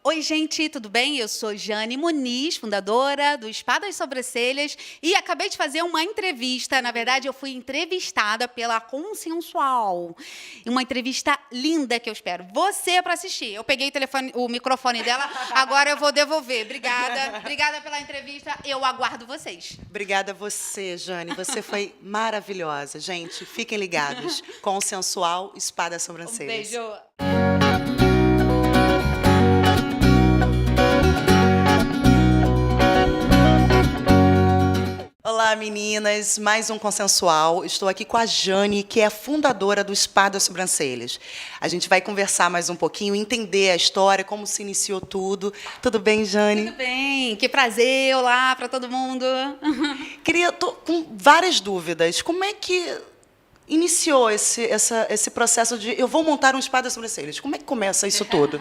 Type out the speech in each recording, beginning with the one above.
Oi, gente, tudo bem? Eu sou Jane Muniz, fundadora do Spa das Sobrancelhas, e acabei de fazer uma entrevista. Na verdade, eu fui entrevistada pela Consensual. Uma entrevista linda que eu espero você para assistir. Eu peguei o microfone dela, agora eu vou devolver. Obrigada. Obrigada pela entrevista. Eu aguardo vocês. Obrigada a você, Jane. Você foi maravilhosa. Gente, fiquem ligados. Consensual, Spa das Sobrancelhas. Beijo. Olá, meninas. Mais um Consensual. Estou aqui com a Jane, que é a fundadora do Spa das Sobrancelhas. A gente vai conversar mais um pouquinho, entender a história, como se iniciou tudo. Tudo bem, Jane? Tudo bem. Que prazer. Olá para todo mundo. Tô com várias dúvidas. Como é que iniciou esse processo de eu vou montar um Spa das Sobrancelhas? Como é que começa isso tudo?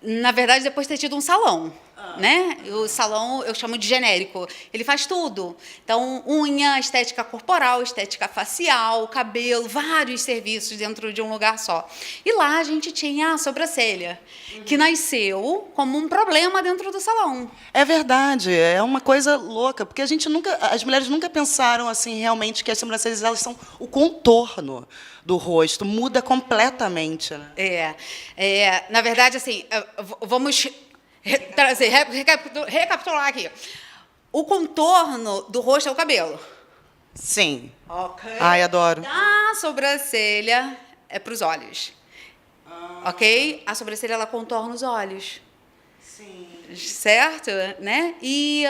Na verdade, depois de ter tido um salão, né? O salão eu chamo de genérico. Ele faz tudo. Então, unha, estética corporal, estética facial, cabelo, vários serviços dentro de um lugar só. E lá a gente tinha a sobrancelha, que nasceu como um problema dentro do salão. É verdade, é uma coisa louca, porque as mulheres nunca pensaram assim realmente que as sobrancelhas elas são o contorno do rosto, muda completamente, né? Na verdade, assim, vamos recapitular aqui. O contorno do rosto é o cabelo. Sim. Ok. Ai, adoro. A sobrancelha é para os olhos. Ok? A sobrancelha, ela contorna os olhos. Sim. Certo? Né? E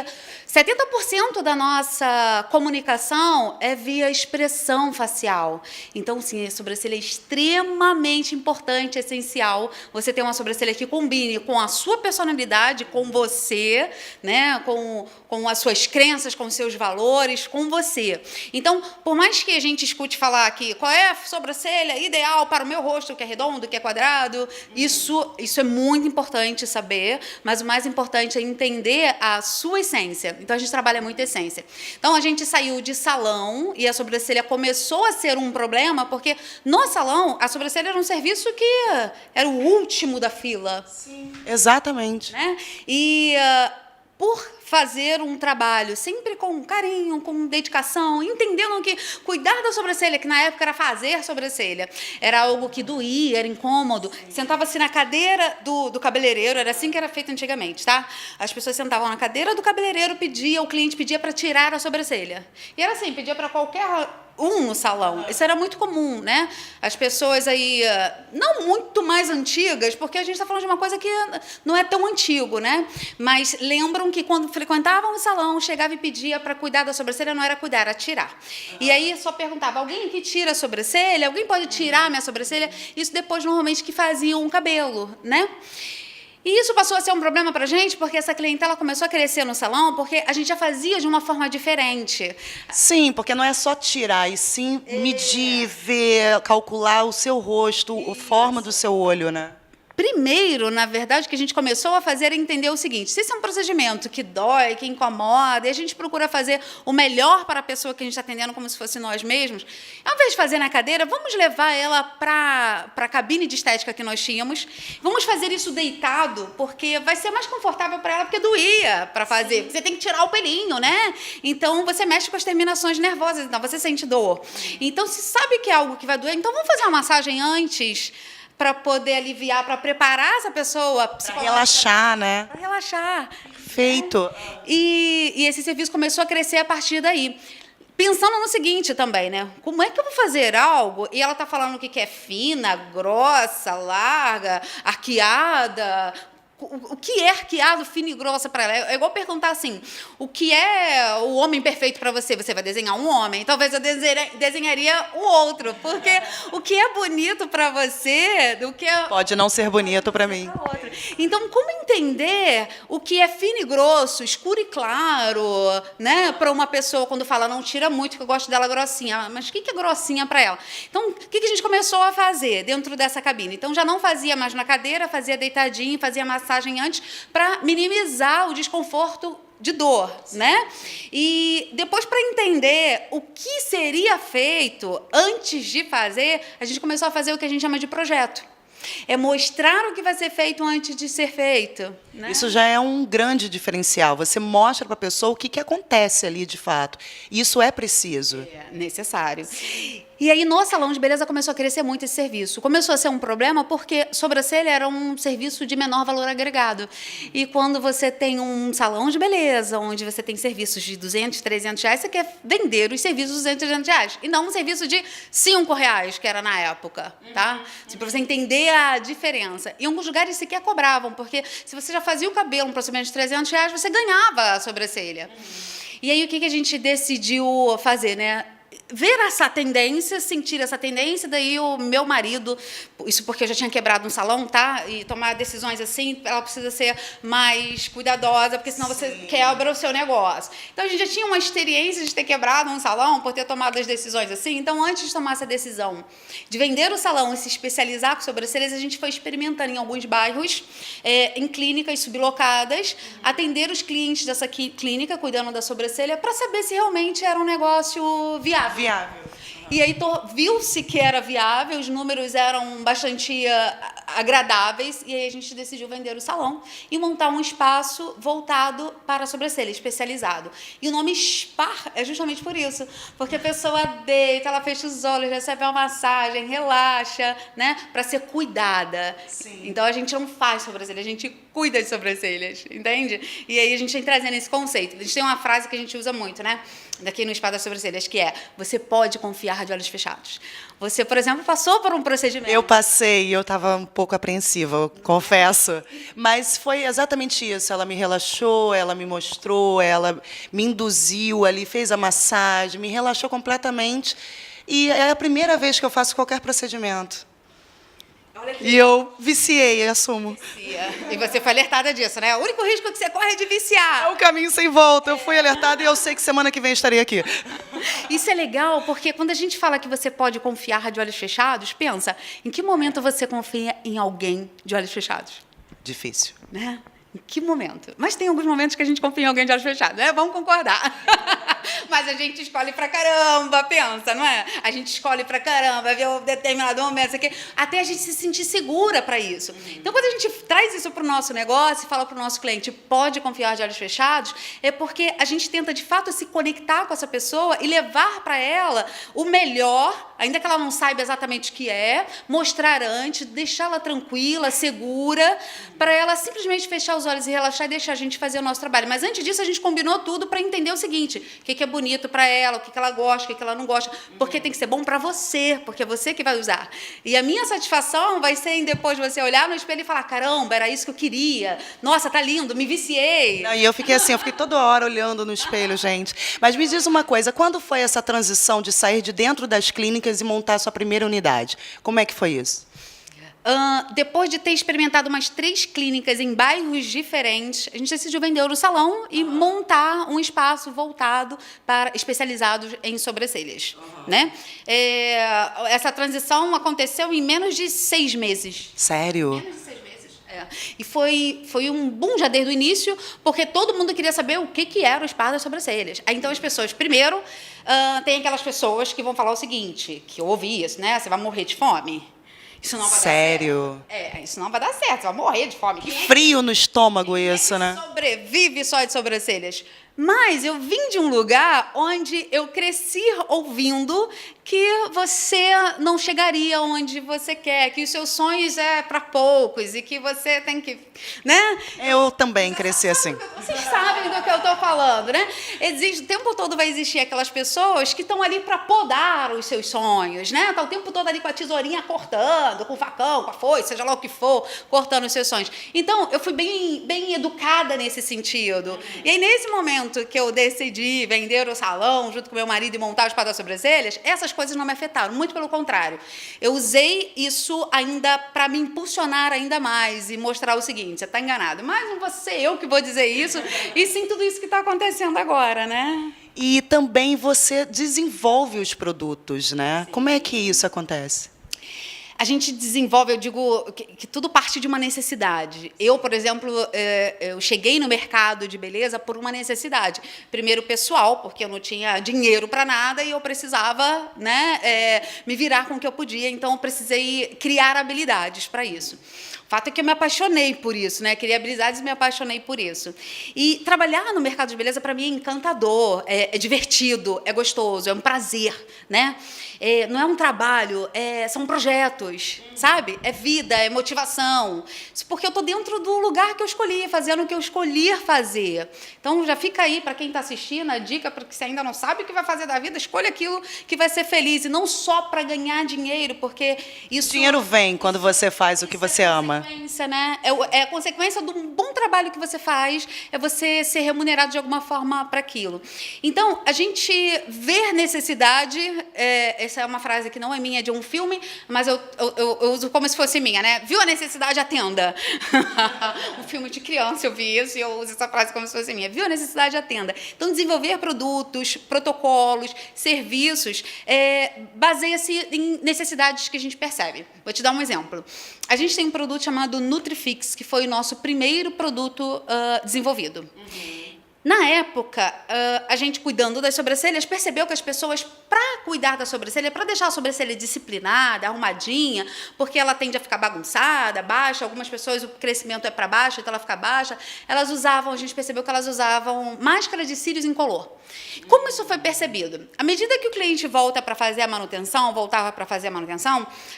70% da nossa comunicação é via expressão facial. Então, sim, a sobrancelha é extremamente importante, essencial. Você ter uma sobrancelha que combine com a sua personalidade, com você, né? Com as suas crenças, com os seus valores, com você. Então, por mais que a gente escute falar aqui qual é a sobrancelha ideal para o meu rosto, que é redondo, que é quadrado, isso é muito importante saber, mas o mais importante é entender a sua essência. Então, a gente trabalha muito a essência. Então, a gente saiu de salão e a sobrancelha começou a ser um problema, porque no salão, a sobrancelha era um serviço que era o último da fila. Sim, exatamente. Né? E por fazer um trabalho sempre com carinho, com dedicação, entendendo que cuidar da sobrancelha, que na época era fazer sobrancelha, era algo que doía, era incômodo. Sentava-se na cadeira do cabeleireiro, era assim que era feito antigamente, tá? As pessoas sentavam na cadeira do cabeleireiro, o cliente pedia para tirar a sobrancelha. E era assim, pedia para qualquer no salão. Isso era muito comum, né? As pessoas aí, não muito mais antigas, porque a gente está falando de uma coisa que não é tão antigo, né? Mas lembram que quando frequentavam o salão, chegava e pedia para cuidar da sobrancelha, não era cuidar, era tirar. E aí só perguntava, alguém que tira a sobrancelha? Alguém pode tirar a minha sobrancelha? Isso depois, normalmente, que faziam o cabelo, né? E isso passou a ser um problema para a gente, porque essa clientela começou a crescer no salão, porque a gente já fazia de uma forma diferente. Sim, porque não é só tirar, e sim medir, ver, calcular o seu rosto, a forma do seu olho, né? Primeiro, na verdade, o que a gente começou a fazer é entender o seguinte: se isso é um procedimento que dói, que incomoda, e a gente procura fazer o melhor para a pessoa que a gente está atendendo como se fosse nós mesmos, ao invés de fazer na cadeira, vamos levar ela para a cabine de estética que nós tínhamos, vamos fazer isso deitado, porque vai ser mais confortável para ela, porque doía para fazer. Sim. Você tem que tirar o pelinho, né? Então, você mexe com as terminações nervosas, então você sente dor. Então, se sabe que é algo que vai doer, então vamos fazer uma massagem antes, para poder aliviar, para preparar essa pessoa para relaxar, né? Para relaxar. Feito. E esse serviço começou a crescer a partir daí. Pensando no seguinte também, né? Como é que eu vou fazer algo e ela está falando o que é fina, grossa, larga, arqueada? O que é arqueado, fino e grossa para ela? É igual perguntar assim, o que é o homem perfeito para você? Você vai desenhar um homem, talvez eu desenharia o outro, porque o que é bonito para você, o que é... Pode não ser bonito para mim. Então, como entender o que é fino e grosso, escuro e claro, né? Para uma pessoa, quando fala, não tira muito, que eu gosto dela grossinha, mas o que é grossinha para ela? Então, o que a gente começou a fazer dentro dessa cabine? Então, já não fazia mais na cadeira, fazia deitadinho, fazia massagem antes, para minimizar o desconforto de dor, né? E depois, para entender o que seria feito antes de fazer, a gente começou a fazer o que a gente chama de projeto. É mostrar o que vai ser feito antes de ser feito. Né? Isso já é um grande diferencial. Você mostra para a pessoa o que acontece ali de fato. E isso é preciso. É necessário. E aí, no salão de beleza, começou a crescer muito esse serviço. Começou a ser um problema porque sobrancelha era um serviço de menor valor agregado. E quando você tem um salão de beleza, onde você tem serviços de 200, 300 reais, você quer vender os serviços de 200, 300 reais. E não um serviço de 5 reais, que era na época. Tá? Assim, para você entender a diferença. E alguns lugares sequer cobravam, porque se você já fazia o cabelo um procedimento de 300 reais, você ganhava a sobrancelha. E aí, o que a gente decidiu fazer, né? Ver essa tendência, sentir essa tendência, daí o meu marido, isso porque eu já tinha quebrado um salão, tá? E tomar decisões assim, ela precisa ser mais cuidadosa, porque senão você quebra o seu negócio. Então, a gente já tinha uma experiência de ter quebrado um salão, por ter tomado as decisões assim. Então, antes de tomar essa decisão de vender o salão e se especializar com sobrancelhas, a gente foi experimentando em alguns bairros, em clínicas sublocadas, atender os clientes dessa clínica, cuidando da sobrancelha, para saber se realmente era um negócio viável. E aí viu-se que era viável, os números eram bastante agradáveis, e aí a gente decidiu vender o salão e montar um espaço voltado para a sobrancelha, especializado. E o nome Spa é justamente por isso, porque a pessoa deita, ela fecha os olhos, recebe uma massagem, relaxa, né, para ser cuidada. Sim. Então a gente não faz sobrancelha, a gente cuida de sobrancelhas, entende? E aí a gente vem trazendo esse conceito. A gente tem uma frase que a gente usa muito, né? Daqui no Spa das Sobrancelhas, que é: você pode confiar de olhos fechados. Você, por exemplo, passou por um procedimento. Eu passei e eu estava um pouco apreensiva, eu confesso. Mas foi exatamente isso. Ela me relaxou, ela me mostrou, ela me induziu ali, fez a massagem, me relaxou completamente. E é a primeira vez que eu faço qualquer procedimento. E eu viciei, assumo. E você foi alertada disso, né? O único risco que você corre é de viciar. É o caminho sem volta. Eu fui alertada e eu sei que semana que vem estarei aqui. Isso é legal, porque quando a gente fala que você pode confiar de olhos fechados, pensa, em que momento você confia em alguém de olhos fechados? Difícil. Né? Em que momento? Mas tem alguns momentos que a gente confia em alguém de olhos fechados, né? Vamos concordar. Mas a gente escolhe pra caramba, pensa, não é? A gente escolhe pra caramba, vê um determinado momento, aqui, até a gente se sentir segura para isso. Então, quando a gente traz isso para o nosso negócio e fala para o nosso cliente, pode confiar de olhos fechados, é porque a gente tenta, de fato, se conectar com essa pessoa e levar para ela o melhor, ainda que ela não saiba exatamente o que é, mostrar antes, deixá-la tranquila, segura, para ela simplesmente fechar os olhos e relaxar e deixar a gente fazer o nosso trabalho. Mas antes disso, a gente combinou tudo para entender o seguinte: o que é bonito para ela, o que ela gosta, o que ela não gosta, porque tem que ser bom para você, porque é você que vai usar. E a minha satisfação vai ser em depois você olhar no espelho e falar: caramba, era isso que eu queria, nossa, tá lindo, me viciei. Não, e eu fiquei assim, eu fiquei toda hora olhando no espelho, gente. Mas me diz uma coisa, quando foi essa transição de sair de dentro das clínicas e montar a sua primeira unidade? Como é que foi isso? Depois de ter experimentado umas 3 clínicas em bairros diferentes, a gente decidiu vender o salão e montar um espaço voltado para especializados em sobrancelhas. Né? Essa transição aconteceu em menos de 6 meses. Sério? Menos de 6 meses. E foi um boom já desde o início, porque todo mundo queria saber o que era o spa das sobrancelhas. Aí, então, as pessoas, primeiro, tem aquelas pessoas que vão falar o seguinte, que eu ouvi isso, né? Você vai morrer de fome. Isso não vai Sério? dar certo. Isso não vai dar certo, você vai morrer de fome. Que frio no estômago isso, né? Sobrevive só de sobrancelhas. Mas eu vim de um lugar onde eu cresci ouvindo que você não chegaria onde você quer, que os seus sonhos é para poucos e que você tem que, né? Eu também cresci assim. Vocês sabem do que eu estou falando, né? O tempo todo vai existir aquelas pessoas que estão ali para podar os seus sonhos, né? Tá o tempo todo ali com a tesourinha cortando, com o facão, com a foice, seja lá o que for, cortando os seus sonhos. Então, eu fui bem educada nesse sentido. E aí, nesse momento que eu decidi vender o salão junto com meu marido e montar o Spa das Sobrancelhas, essas coisas não me afetaram, muito pelo contrário. Eu usei isso ainda para me impulsionar ainda mais e mostrar o seguinte: você está enganado, mas não vou ser eu que vou dizer isso, e sim tudo isso que está acontecendo agora, né? E também você desenvolve os produtos, né? Sim. Como é que isso acontece? A gente desenvolve, eu digo, que tudo parte de uma necessidade. Eu, por exemplo, eu cheguei no mercado de beleza por uma necessidade. Primeiro, pessoal, porque eu não tinha dinheiro para nada e eu precisava, né, me virar com o que eu podia, então eu precisei criar habilidades para isso. O fato é que eu me apaixonei por isso, né? Criei habilidades e me apaixonei por isso. E trabalhar no mercado de beleza, para mim, é encantador, é divertido, é gostoso, é um prazer, né? Não é um trabalho, são projetos, sabe? É vida, é motivação. Isso porque eu estou dentro do lugar que eu escolhi, fazendo o que eu escolhi fazer. Então, já fica aí, para quem está assistindo, a dica, porque você ainda não sabe o que vai fazer da vida, escolha aquilo que vai ser feliz, e não só para ganhar dinheiro, porque isso... O dinheiro vem quando você faz o que você ama. Né? É a consequência de um bom trabalho que você faz, é você ser remunerado de alguma forma para aquilo. Então, a gente ver necessidade, essa é uma frase que não é minha, é de um filme, mas eu uso como se fosse minha, né? Viu a necessidade, atenda. Um filme de criança, eu vi isso e eu uso essa frase como se fosse minha. Viu a necessidade, atenda. Então, desenvolver produtos, protocolos, serviços, baseia-se em necessidades que a gente percebe. Vou te dar um exemplo. A gente tem um produto chamado Nutrifix, que foi o nosso primeiro produto desenvolvido. Na época, a gente, cuidando das sobrancelhas, percebeu que as pessoas, para cuidar da sobrancelha, para deixar a sobrancelha disciplinada, arrumadinha, porque ela tende a ficar bagunçada, baixa, algumas pessoas o crescimento é para baixo, então ela fica baixa, a gente percebeu que elas usavam máscara de cílios incolor. Como isso foi percebido? À medida que o cliente voltava para fazer a manutenção,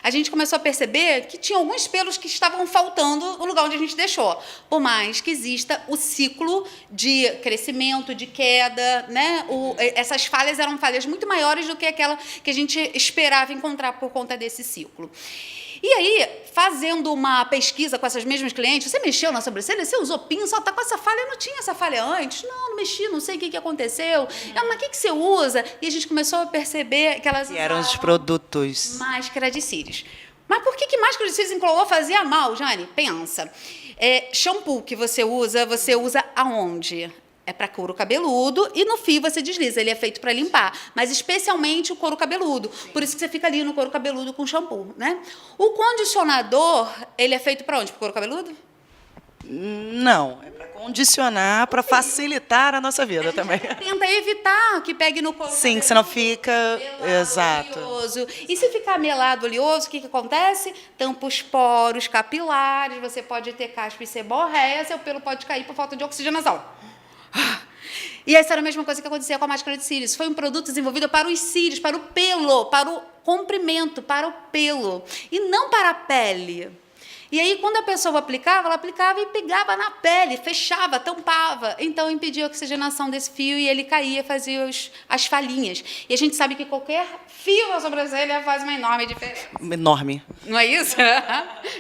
a gente começou a perceber que tinha alguns pelos que estavam faltando no lugar onde a gente deixou, por mais que exista o ciclo de crescimento, de queda, né? Essas falhas eram falhas muito maiores do que aquela que a gente esperava encontrar por conta desse ciclo. E aí, fazendo uma pesquisa com essas mesmas clientes, você mexeu na sobrancelha? Você usou pinça? Está com essa falha? Eu não tinha essa falha antes? Não mexi, não sei o que aconteceu. Mas o que você usa? E a gente começou a perceber que elas usavam... eram os produtos. Máscara de cílios. Mas por que máscara de cílios incolor fazia mal, Jane? Pensa. Shampoo que você usa aonde? É para couro cabeludo e no fio você desliza, ele é feito para limpar, mas especialmente o couro cabeludo. Por isso que você fica ali no couro cabeludo com shampoo, né? O condicionador, ele é feito para onde? Para o couro cabeludo? Não, é para condicionar, para facilitar a nossa vida também. Tenta evitar que pegue no couro Sim, cabeludo. senão fica... Melado, Exato. oleoso. E se ficar melado, oleoso, o que acontece? Tampa os poros capilares, você pode ter caspa e seborreia, seu pelo pode cair por falta de oxigenação. E essa era a mesma coisa que acontecia com a máscara de cílios. Foi um produto desenvolvido para os cílios, para o pelo, para o comprimento, para o pelo, e não para a pele. E aí, quando a pessoa aplicava, ela aplicava e pegava na pele, fechava, tampava. Então, impedia a oxigenação desse fio e ele caía, fazia as falhinhas. E a gente sabe que qualquer fio na sobrancelha faz uma enorme diferença. Enorme. Não é isso?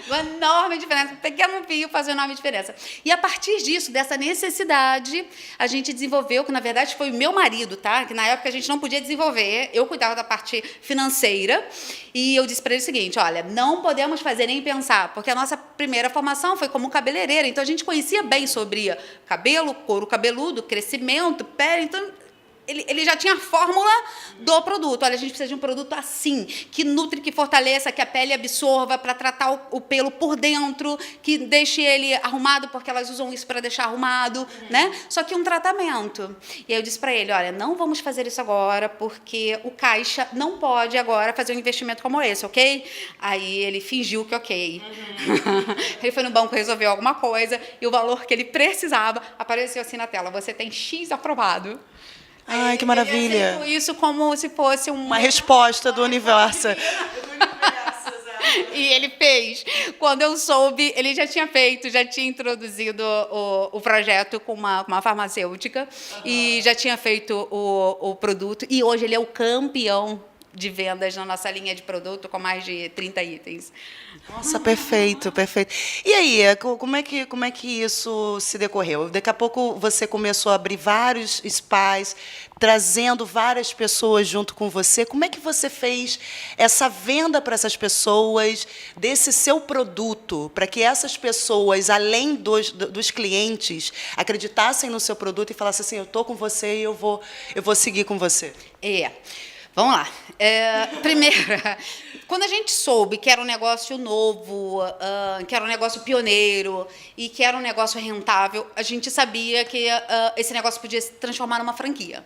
Uma enorme diferença. Um pequeno fio faz uma enorme diferença. E, a partir disso, dessa necessidade, a gente desenvolveu, que, na verdade, foi o meu marido, tá? Que, na época, a gente não podia desenvolver. Eu cuidava da parte financeira. E eu disse para ele o seguinte, olha, não podemos fazer nem pensar, porque a nossa primeira formação foi como cabeleireira, então a gente conhecia bem sobre cabelo, couro cabeludo, crescimento, pele, então ele já tinha a fórmula do produto. Olha, a gente precisa de um produto assim, que nutre, que fortaleça, que a pele absorva para tratar o pelo por dentro, que deixe ele arrumado, porque elas usam isso para deixar arrumado, né? Só que um tratamento. E aí eu disse para ele, olha, não vamos fazer isso agora, porque o caixa não pode agora fazer um investimento como esse, ok? Aí ele fingiu que ok. Ele foi no banco, resolveu alguma coisa, e o valor que ele precisava apareceu assim na tela, você tem X aprovado. Ai, que maravilha. Eu isso como se fosse uma resposta do universo. E ele fez. Quando eu soube, ele já tinha introduzido o projeto com uma farmacêutica, e já tinha feito o produto, e hoje ele é o campeão de vendas na nossa linha de produto, com mais de 30 itens. Nossa, perfeito, perfeito. E aí, como é que isso se decorreu? Daqui a pouco você começou a abrir vários spas, trazendo várias pessoas junto com você. Como é que você fez essa venda para essas pessoas, desse seu produto, para que essas pessoas, além dos clientes, acreditassem no seu produto e falassem assim, eu estou com você e eu vou seguir com você? Vamos lá. Primeiro, Quando a gente soube que era um negócio novo, que era um negócio pioneiro e que era um negócio rentável, a gente sabia que esse negócio podia se transformar numa franquia,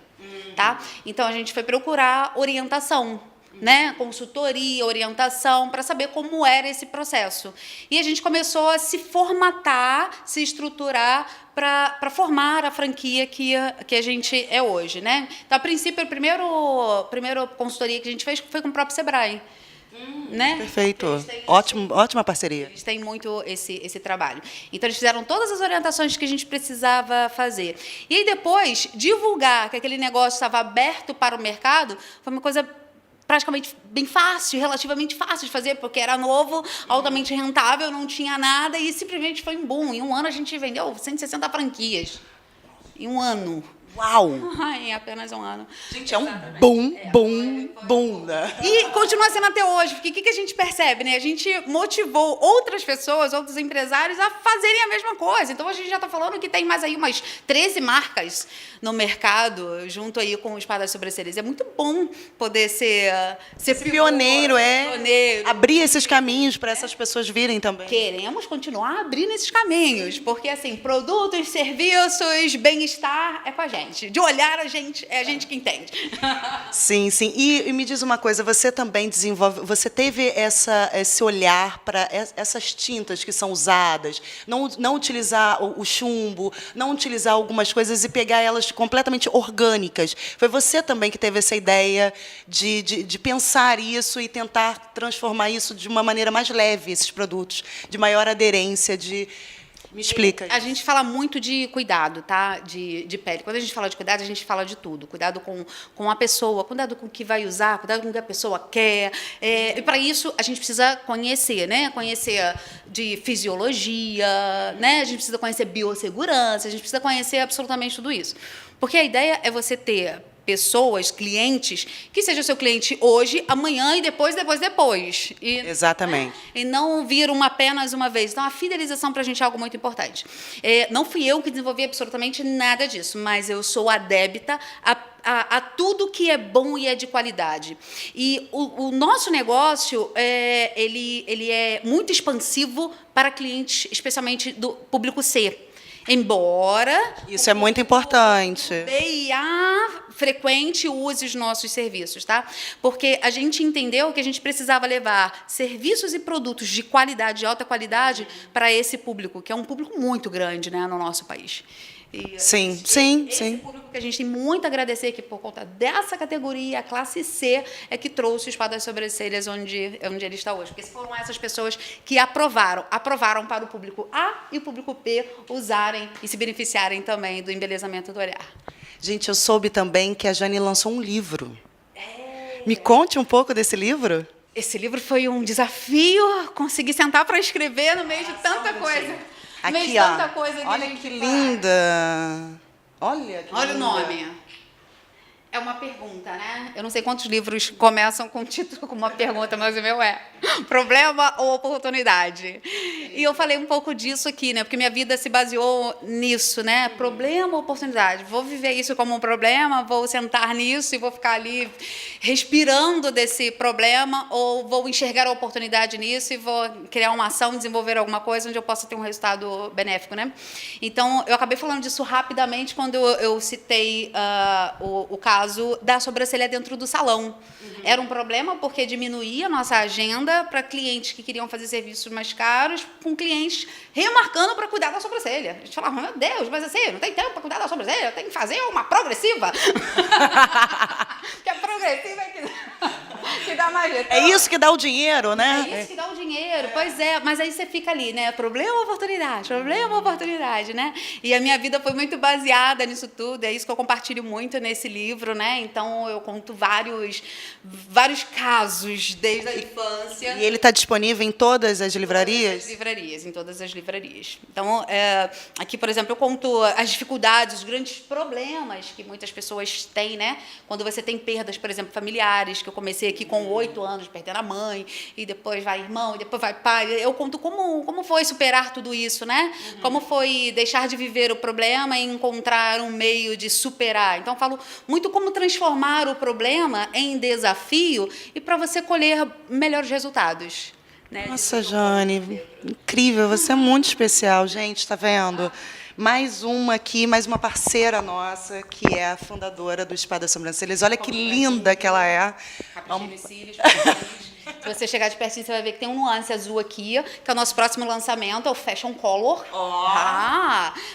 tá? Então, a gente foi procurar orientação, né? Consultoria, orientação, para saber como era esse processo. E a gente começou a se formatar, se estruturar para formar a franquia que a gente é hoje, né? Então, a princípio, a primeira consultoria que a gente fez foi com o próprio Sebrae. Né? Perfeito. Ótima parceria. Eles têm muito esse trabalho. Então, eles fizeram todas as orientações que a gente precisava fazer. E aí, depois, divulgar que aquele negócio estava aberto para o mercado foi uma coisa praticamente bem fácil, relativamente fácil de fazer, porque era novo, altamente rentável, não tinha nada, e simplesmente foi um boom. Em um ano, a gente vendeu 160 franquias. Em um ano. Uau! Em apenas um ano. Gente, é um boom, né? E continua sendo até hoje, porque o que a gente percebe, né? A gente motivou outras pessoas, outros empresários a fazerem a mesma coisa. Então, a gente já está falando que tem mais aí umas 13 marcas no mercado, junto aí com o Espadas Sobrancelhas. É muito bom poder ser pioneiro, pioneiro. Abrir esses caminhos para essas pessoas virem também. Queremos continuar abrindo esses caminhos, porque, assim, produtos, serviços, bem-estar é com a gente. De olhar, é a gente que entende. Sim, sim. E me diz uma coisa, você também você teve esse olhar para essas tintas que são usadas, não utilizar o chumbo, não utilizar algumas coisas e pegar elas completamente orgânicas. Foi você também que teve essa ideia de pensar isso e tentar transformar isso de uma maneira mais leve, esses produtos, de maior aderência, Me explica. A gente fala muito de cuidado, tá? De pele. Quando a gente fala de cuidado, a gente fala de tudo. Cuidado com a pessoa, cuidado com o que vai usar, cuidado com o que a pessoa quer. E para isso, a gente precisa conhecer, né? Conhecer de fisiologia, né? A gente precisa conhecer biossegurança, a gente precisa conhecer absolutamente tudo isso. Porque a ideia é você ter pessoas, clientes, que seja o seu cliente hoje, amanhã e depois. Exatamente. E não vir apenas uma vez. Então, a fidelização para a gente é algo muito importante. Não fui eu que desenvolvi absolutamente nada disso, mas eu sou adepta a tudo que é bom e é de qualidade. E o nosso negócio, ele é muito expansivo para clientes, especialmente do público C. Embora isso é muito importante. B e A frequente use os nossos serviços, tá? Porque a gente entendeu que a gente precisava levar serviços e produtos de qualidade, de alta qualidade, para esse público, que é um público muito grande, né, no nosso país. Sim. Esse público que a gente tem muito a agradecer que por conta dessa categoria, a classe C, é que trouxe o Espadas Sobrancelhas onde ele está hoje. Porque foram essas pessoas que aprovaram para o público A e o público P usarem e se beneficiarem também do embelezamento do olhar. Gente, eu soube também que a Jane lançou um livro. Me conte um pouco desse livro. Esse livro foi um desafio, consegui sentar para escrever no meio de tanta coisa. Aqui, ó. Olha que linda. Olha o nome. É uma pergunta, né? Eu não sei quantos livros começam com o título com uma pergunta, mas o meu é problema ou oportunidade? E eu falei um pouco disso aqui, né? Porque minha vida se baseou nisso, né? Problema ou oportunidade? Vou viver isso como um problema, vou sentar nisso e vou ficar ali respirando desse problema, ou vou enxergar a oportunidade nisso e vou criar uma ação, desenvolver alguma coisa onde eu possa ter um resultado benéfico, né? Então, eu acabei falando disso rapidamente quando eu citei o caso da sobrancelha dentro do salão. Era um problema porque diminuía a nossa agenda para clientes que queriam fazer serviços mais caros, com clientes remarcando para cuidar da sobrancelha. A gente falava, meu Deus, mas assim, não tem tempo para cuidar da sobrancelha, tem que fazer uma progressiva. Que a progressiva é que dá mais jeito. É isso que dá o dinheiro, né? É isso que dá o dinheiro, pois é. Mas aí você fica ali, né? Problema ou oportunidade, né? E a minha vida foi muito baseada nisso tudo, é isso que eu compartilho muito nesse livro, né? Então, eu conto vários casos desde a infância. E ele está disponível em todas as livrarias? Em todas as livrarias. Então, aqui, por exemplo, eu conto as dificuldades, os grandes problemas que muitas pessoas têm, né? Quando você tem perdas, por exemplo, familiares, que eu comecei aqui com 8 anos perdendo a mãe, e depois vai irmão, e depois vai pai. Eu conto como foi superar tudo isso, né? Como foi deixar de viver o problema e encontrar um meio de superar. Então, eu falo muito como transformar o problema em desafio e para você colher melhores resultados. Né? Nossa, Jane, incrível, você é muito especial, gente, está vendo? Mais uma aqui, mais uma parceira nossa, que é a fundadora do Spa das Sobrancelhas. Olha que linda que ela é. Rapidinho, cílios, se você chegar de pertinho, você vai ver que tem um nuance azul aqui, que é o nosso próximo lançamento, é o Fashion Color.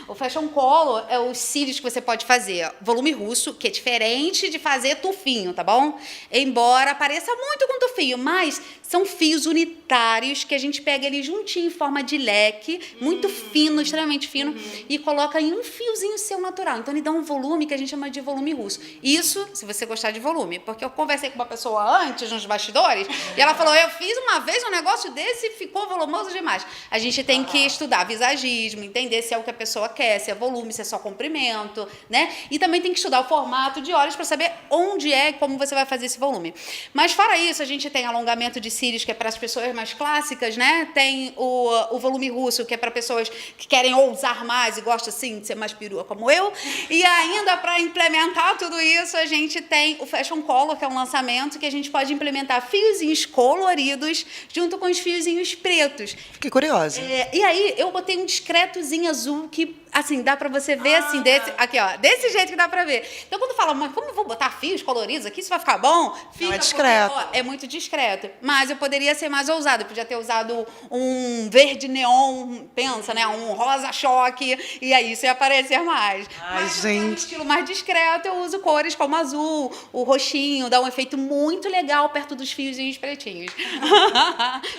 O Fashion Color é os cílios que você pode fazer. Volume russo, que é diferente de fazer tufinho, tá bom? Embora pareça muito com tufinho, mas são fios unitários que a gente pega ele juntinho em forma de leque, muito fino, extremamente fino, e coloca em um fiozinho seu natural. Então, ele dá um volume que a gente chama de volume russo. Isso, se você gostar de volume. Porque eu conversei com uma pessoa antes, nos bastidores, e ela falou, eu fiz uma vez um negócio desse e ficou volumoso demais. A gente tem que estudar visagismo, entender se é o que a pessoa quer, se é volume, se é só comprimento, né? E também tem que estudar o formato de olhos para saber onde é e como você vai fazer esse volume. Mas, fora isso, a gente tem alongamento de cílios, que é para as pessoas mais clássicas, né? Tem o volume russo, que é para pessoas que querem ousar mais e gostam, assim, de ser mais perua como eu. E ainda, para implementar tudo isso, a gente tem o Fashion Color, que é um lançamento que a gente pode implementar fiozinhos coloridos junto com os fiozinhos pretos. Fiquei curiosa. E aí, eu botei um discretozinho azul que, assim, dá pra você ver, assim, aqui, ó, desse jeito que dá pra ver. Então, quando fala, mas como eu vou botar fios coloridos aqui, isso vai ficar bom? Fica, não, é discreto. Porque, ó, é muito discreto. Mas eu poderia ser mais ousada, eu podia ter usado um verde neon, pensa, né, um rosa choque, e aí isso ia aparecer mais. Ai, mas, gente. no estilo mais discreto, eu uso cores como azul, o roxinho, dá um efeito muito legal perto dos fiozinhos pretinhos.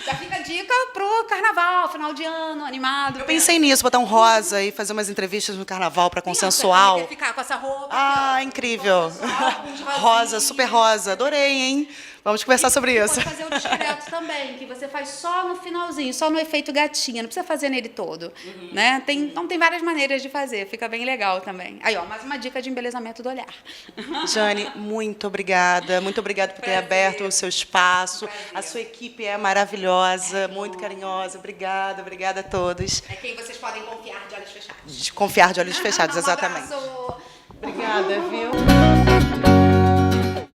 Já fica a dica pro carnaval, final de ano, animado. Eu pensei nisso, botar um rosa e fazer umas entrevistas no carnaval para consensual. Você ficar com essa roupa. Ah, incrível. Rosa, super rosa. Adorei, hein? Vamos conversar sobre isso. Pode fazer o discreto também, que você faz só no finalzinho, só no efeito gatinha, não precisa fazer nele todo, né? Então tem várias maneiras de fazer, fica bem legal também. Aí, ó, mais uma dica de embelezamento do olhar. Jane, muito obrigada por ter aberto o seu espaço. A sua equipe é maravilhosa, muito carinhosa. Obrigada a todos. É quem vocês podem confiar de olhos fechados. Confiar de olhos fechados, exatamente. Um abraço. Obrigada, viu?